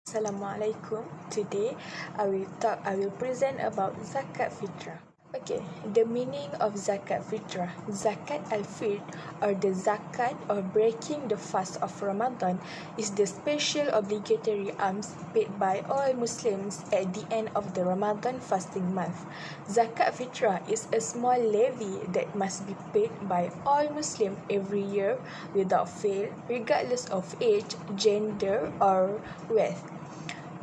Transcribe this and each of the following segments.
Assalamualaikum. Today I will present about Zakat Fitrah. Okay, the meaning of Zakat Fitrah. Zakat al-Fitr, or the zakat or breaking the fast of Ramadan, is the special obligatory alms paid by all Muslims at the end of the Ramadan fasting month. Zakat Fitrah is a small levy that must be paid by all Muslims every year without fail, regardless of age, gender, or wealth.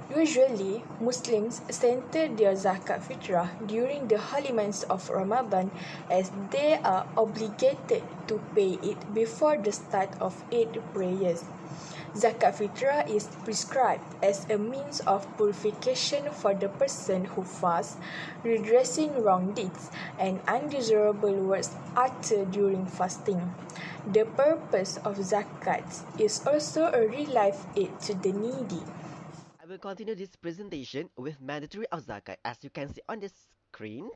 Usually, Muslims center their zakat fitrah during the holy months of Ramadan as they are obligated to pay it before the start of Eid prayers. Zakat fitrah is prescribed as a means of purification for the person who fasts, redressing wrong deeds and undesirable words uttered during fasting. The purpose of zakat is also a real-life aid to the needy. I will continue this presentation with mandatory of zakat. As you can see on the screen,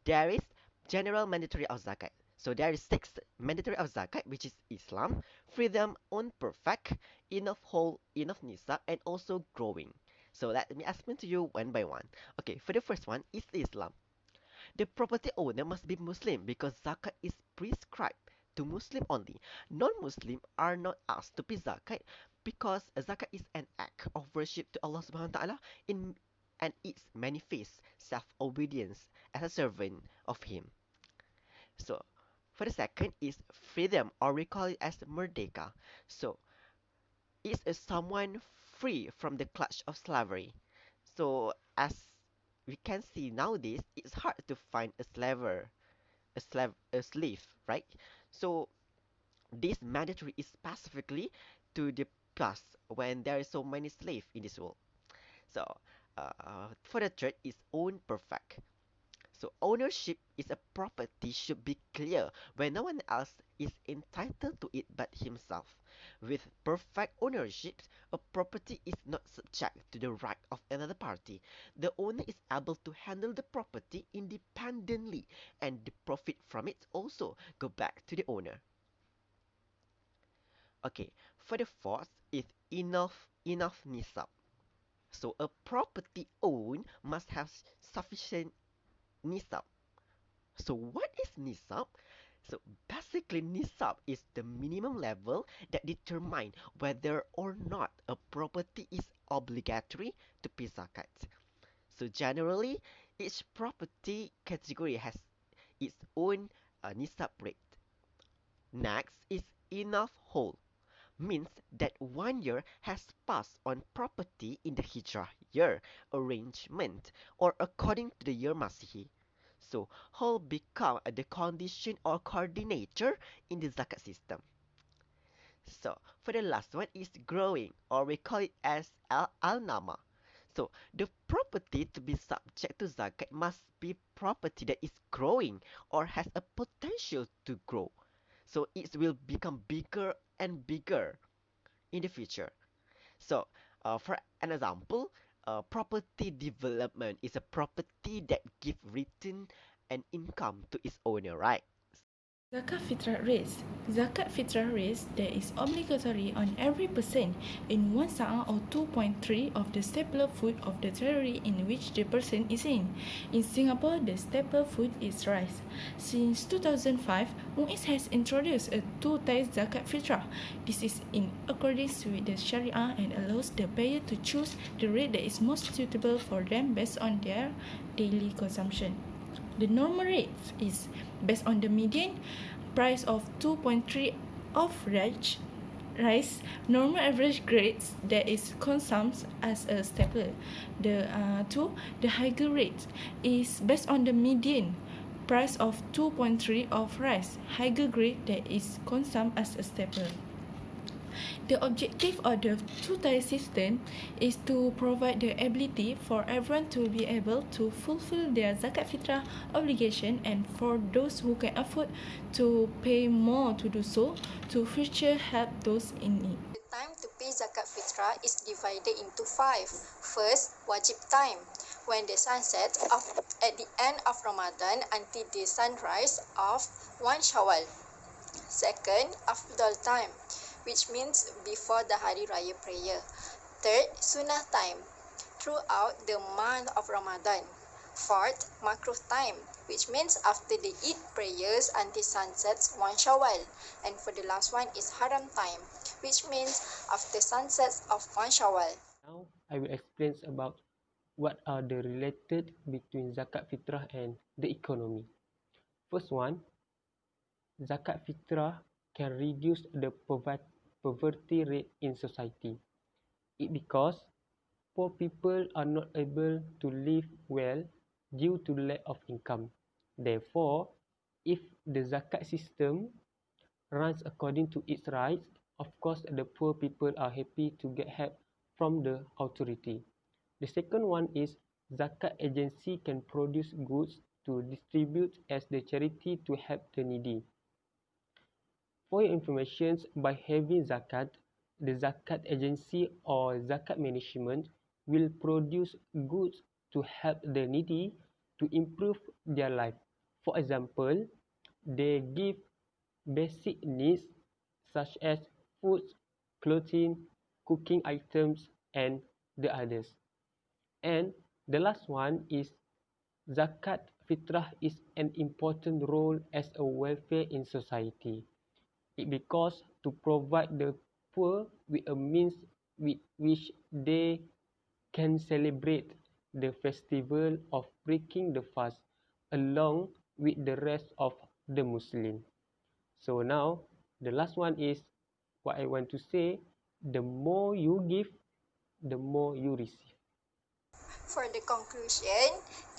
there is general mandatory of zakat. So there is 6 mandatory of zakat, which is Islam, freedom, own perfect, enough whole, enough nisab, and also growing. So let me explain to you one by one. Okay, for the first one is Islam. The property owner must be Muslim because zakat is prescribed to Muslim only. Non-Muslim are not asked to pay zakat because zakat is an act of worship to Allah Subhanahu wa Taala in and its manifest self-obedience as a servant of Him. So, for the second is freedom, or we call it as merdeka. So, is someone free from the clutch of slavery. So, as we can see nowadays, it's hard to find a slave, right? So, this mandatory is specifically to the past when there is so many slaves in this world. So, for the third is own perfect. So ownership is a property should be clear when no one else is entitled to it but himself. With perfect ownership, a property is not subject to the right of another party. The owner is able to handle the property independently and the profit from it also go back to the owner. Okay, for the fourth is enough nisab. So a property owned must have sufficient nisab. So what is nisab? So basically nisab is the minimum level that determine whether or not a property is obligatory to pay zakat. So generally, each property category has its own nisab rate. Next is enough whole, means that 1 year has passed on property in the hijrah year arrangement or according to the year Masihi. So whole become the condition or coordinator in the zakat system. So for the last one is growing, or we call it as al-nama. So the property to be subject to zakat must be property that is growing or has a potential to grow. So it will become bigger and bigger in the future. So, for an example, property development is a property that give return and income to its owner, right? Zakat Fitrah rates. Zakat Fitrah rates that is obligatory on every person in 1 sa'ah or 2.3 of the staple food of the territory in which the person is in. In Singapore, the staple food is rice. Since 2005, MUIS has introduced a two-type Zakat Fitrah. This is in accordance with the Sharia and allows the payer to choose the rate that is most suitable for them based on their daily consumption. The normal rate is based on the median price of 2.3 of rice, normal average grades that is consumed as a staple. The higher rate is based on the median price of 2.3 of rice, higher grade that is consumed as a staple. The objective of the two-tier system is to provide the ability for everyone to be able to fulfill their zakat fitrah obligation, and for those who can afford to pay more to do so, to future help those in need. The time to pay zakat fitrah is divided into 5. First, wajib time, when the sun sets at the end of Ramadan until the sunrise of 1 Shawwal. Second, afdal time, which means before the Hari Raya prayer. Third, sunnah time, throughout the month of Ramadan. Fourth, makruh time, which means after the Eid prayers until sunsets 1 Shawwal. And for the last one is haram time, which means after sunsets of 1 Shawwal. Now, I will explain about what are the related between Zakat Fitrah and the economy. First one, Zakat Fitrah can reduce the poverty rate in society. It because poor people are not able to live well due to lack of income. Therefore, if the zakat system runs according to its rights, of course the poor people are happy to get help from the authority. The second one is zakat agency can produce goods to distribute as the charity to help the needy. For your information, by having zakat, the zakat agency or zakat management will produce goods to help the needy to improve their life. For example, they give basic needs such as food, clothing, cooking items, and the others. And the last one is zakat fitrah is an important role as a welfare in society. It because to provide the poor with a means with which they can celebrate the festival of breaking the fast along with the rest of the Muslim. So now the last one is what I want to say, the more you give, the more you receive. For the conclusion,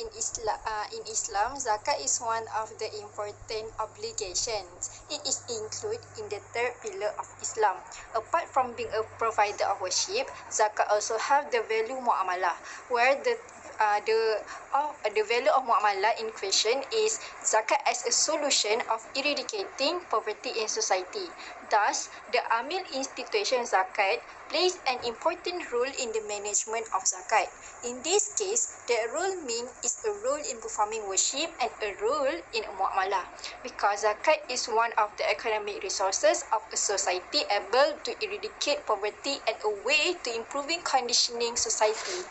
in Islam, zakat is one of the important obligations. It is included in the third pillar of Islam. Apart from being a provider of worship, zakat also have the value muamalah, where the value of muamalah in question is zakat as a solution of eradicating poverty in society. Thus, the Amil institution zakat plays an important role in the management of zakat. In this case, the role mean is a role in performing worship and a role in muamalah, because zakat is one of the economic resources of a society able to eradicate poverty and a way to improving conditioning society.